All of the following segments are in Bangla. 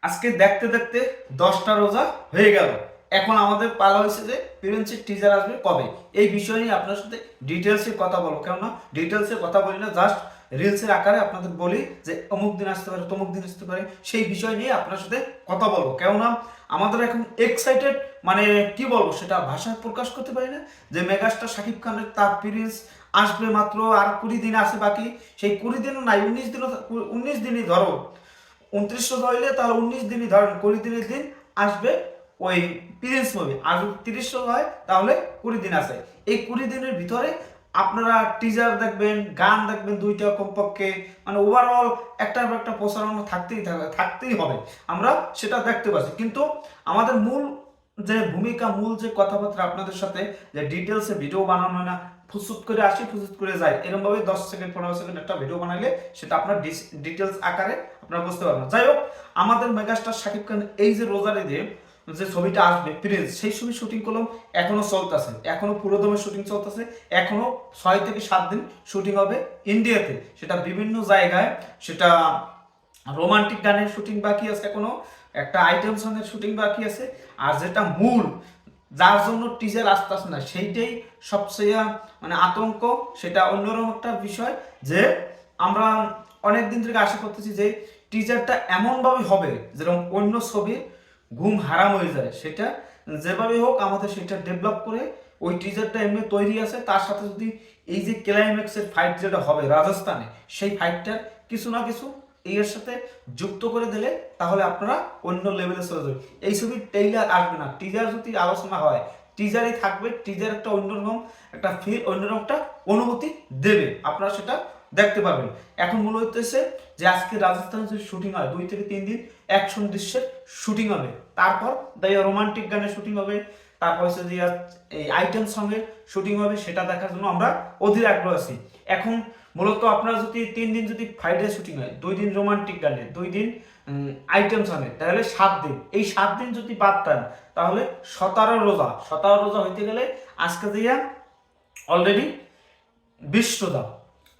আজকে দেখতে দেখতে 10টা রোজা হয়ে গেল। এখন আমাদের পালা হয়েছে যে প্রিন্সের টিজার আসবে কবে, এই বিষয় নিয়ে আপনার সাথে ডিটেলসে কথা বলবো। কেননা ডিটেলসে কথা বলি না, জাস্ট রিলসের আকারে আপনাদের বলি যে অমুক দিন আসতে পারে, তমুক দিন আসতে পারে, সেই বিষয় নিয়ে আপনার সাথে কথা বলবো। কেননা আমাদের এখন এক্সাইটেড, মানে কি বলবো সেটা ভাষায় প্রকাশ করতে পারি না। যে মেগাস্টার শাকিব খানের তার প্রিন্স আসবে, মাত্র আর 20 দিন আছে বাকি। সেই 20 দিনও নাই, 19 দিনও, 19 দিনই ধরো, 29 রোজা হইলে তাহলে 19 দিনই ধরেন, 20 দিনের দিন আসবে ওই প্রিন্স মুভি। আর যদি 30 রোজা হয় তাহলে 20 দিন আছে। এই 20 দিনের ভিতরে আপনারা টিজার দেখবেন, গান দেখবেন, দুইটা কমপক্ষে, মানে ওভারঅল একটা একটা প্রচারণা থাকতেই হবে। আমরা সেটা দেখতে পাচ্ছি, কিন্তু আমাদের মূল যে ভূমিকা, মূল যে কথাবার্তা আপনাদের সাথে যে ডিটেলসে ভিডিও বানানো না, ফুসুত করে আসি ফুসুত করে যাই, এরকম ভাবে 10 সেকেন্ড 15 সেকেন্ড একটা ভিডিও বানাইলে সেটা আপনার ডিটেলস আকারে আপনারা বুঝতে পারবেন। যাই হোক, আমাদের মেগাস্টার শাকিব খান এই যে রোজার ঈদে যে ছবিটা আসবে প্রিন্স, সেই ছবি শুটিং করলাম, এখনো চলতেছে, এখনো পুরোদমে শুটিং চলতেছে, এখনো 6 থেকে 7 দিন শুটিং হবে ইন্ডিয়াতে। সেটা বিভিন্ন জায়গায়, সেটা রোমান্টিক গানের শুটিং বাকি আছে, এখনো একটা আইটেম সঙ্গের শুটিং বাকি আছে। আর যেটা মূল, যার জন্য টিজার আসতেছে না, সেইটাই সবচেয়ে মানে আতঙ্ক। সেটা অন্যরকম একটা বিষয় যে আমরা অনেক দিন থেকে আশা করতেছি যে টিজারটা এমনভাবে হবে যেরকম অন্য ছবির ঘুম হারাম হয়ে যায়। সেটা যেভাবে হোক আমাদের সেটা ডেভেলপ করে, ওই টিজারটা এমনি তৈরি আছে, তার সাথে যদি এই যে ক্লাইম্যাক্সের ফাইট যেটা হবে রাজস্থানে, সেই ফাইটটার কিছু না কিছু এর সাথে যুক্ত করে দিলে তাহলে আপনারা অন্য লেভেলে চলে যাবে। এই ছবির ট্রেইলার আসবে না, টিজার যদি আলোচনা হয়, টিজারই থাকবে। টিজার একটা অন্যরকম একটা ফিল, অন্যরকম একটা অনুভূতি দেবে, আপনারা সেটা দেখতে পারবেন। এখন মূল হচ্ছে যে আজকে রাজস্থানে যদি শুটিং হয় 2 থেকে 3 দিন অ্যাকশন দৃশ্যের শুটিং হবে, তারপর রোমান্টিক গানের শুটিং হবে, তারপর হচ্ছে যে এই আইটেম সঙ্গের শুটিং হবে। সেটা দেখার জন্য আমরা অধীর আগ্রহ আছি। এখন মূলত আপনারা যদি 3 দিন যদি ফ্রাইডে শুটিং হয়, 2 দিন রোমান্টিক গানে, 2 দিন আইটেম সঙ্গে, তাহলে 7 দিন। এই 7 দিন যদি বাদ দেন তাহলে 17 রোজা। 17 রোজা হইতে গেলে আজকে দিয়া অলরেডি 20 রোজা,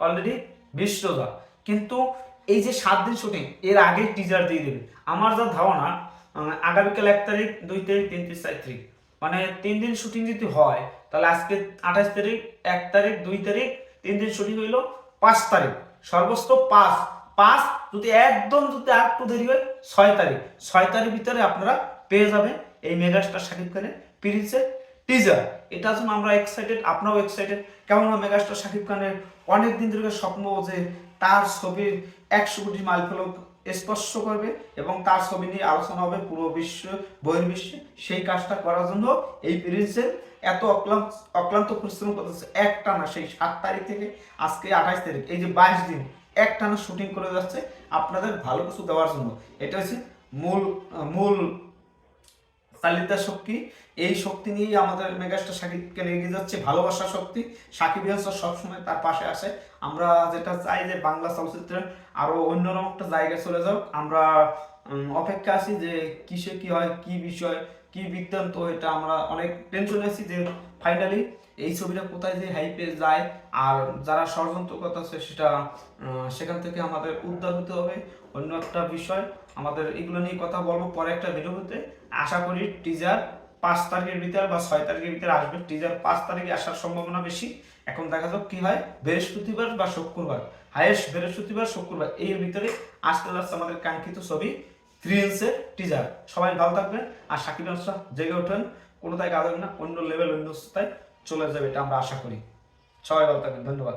অলরেডি 20 রোজা। কিন্তু এই যে 7 দিন শুটিং, এর আগে টিজার দিয়ে দেবে। আমার যা ধারণা, আগামীকাল 1 তারিখ, 2 তারিখ, 3 তারিখ, 4 তারিখ, মানে 3 দিন শুটিং যদি হয়, তাহলে আজকে 28 তারিখ, 1 তারিখ, 2 তারিখ, 3 দিন শুটিং হইলো 5 তারিখ, সর্বোচ্চ 5 যদি একদম যদি আর একটু দেরি হয় 6 তারিখ। 6 তারিখ ভিতরে আপনারা পেয়ে যাবেন এই মেগাস্টার শাকিব খানের প্রিন্সের টিজার। এটার জন্য আমরা এক্সাইটেড, আপনারাও এক্সাইটেড। কেননা মেগাস্টার শাকিব খানের অনেক দিন ধরে স্বপ্ন যে তার ছবির 100 কোটি মাইলফলক স্পর্শ করবে এবং তার ছবি নিয়ে আলোচনা হবে পুরো বিশ্ব, বহির্বিশ্বে। সেই কাজটা করার জন্য এই প্রিন্সের এত অক্লান্ত পরিশ্রম করতেছে একটানা, সেই 7 তারিখ থেকে আজকে 28 তারিখ, এই যে 22 দিন একটানা শুটিং করে যাচ্ছে আপনাদের ভালো কিছু দেওয়ার জন্য। এটা হচ্ছে মূল মূল চালিতা শক্তি। এই শক্তি নিয়েই আমাদের মেগাস্টার সাকিবকে এগিয়ে যাচ্ছে, ভালোবাসার শক্তি। সাকিব হাসান সবসময় তার পাশে আসে। আমরা যেটা চাই যে বাংলা চলচ্চিত্রের আরো অন্যরকম একটা জায়গায় চলে যাও। আমরা অপেক্ষা আছি যে কিসে কি হয়, কি বিষয়, কি বৃত্তান্ত। এটা আমরা অনেক টেনশনে আছি যে ফাইনালি এই ছবিটা কোথায় যে হাইপে যায়, আর যারা ষড়যন্ত্র করতেছে সেটা সেখান থেকে আমাদের উদ্ধার হতে হবে। অন্য একটা বিষয়, আমাদের এগুলো নিয়ে কথা বলবো পরে একটা ভিডিওতে। আশা করি টিজার 5 তারিখের ভিতরে বা 6 তারিখের ভিতরে আসবে। টিজার 5 তারিখে আসার সম্ভাবনা বেশি। এখন দেখা যাক কি হয়, বৃহস্পতিবার বা শুক্রবার, হাইয়েস্ট বৃহস্পতিবার শুক্রবার এর ভিতরে আসতে যাচ্ছে আমাদের কাঙ্ক্ষিত ছবি প্রিন্সের টিজার। সবাই ভালো থাকবেন, আর সাকিব হাসান জেগে ওঠেন, কোনোটাই কাজ হবে না, অন্য লেভেল, অন্য স্থায় চলে যাবে, এটা আমরা আশা করি। সবাই ভালো থাকবেন, ধন্যবাদ।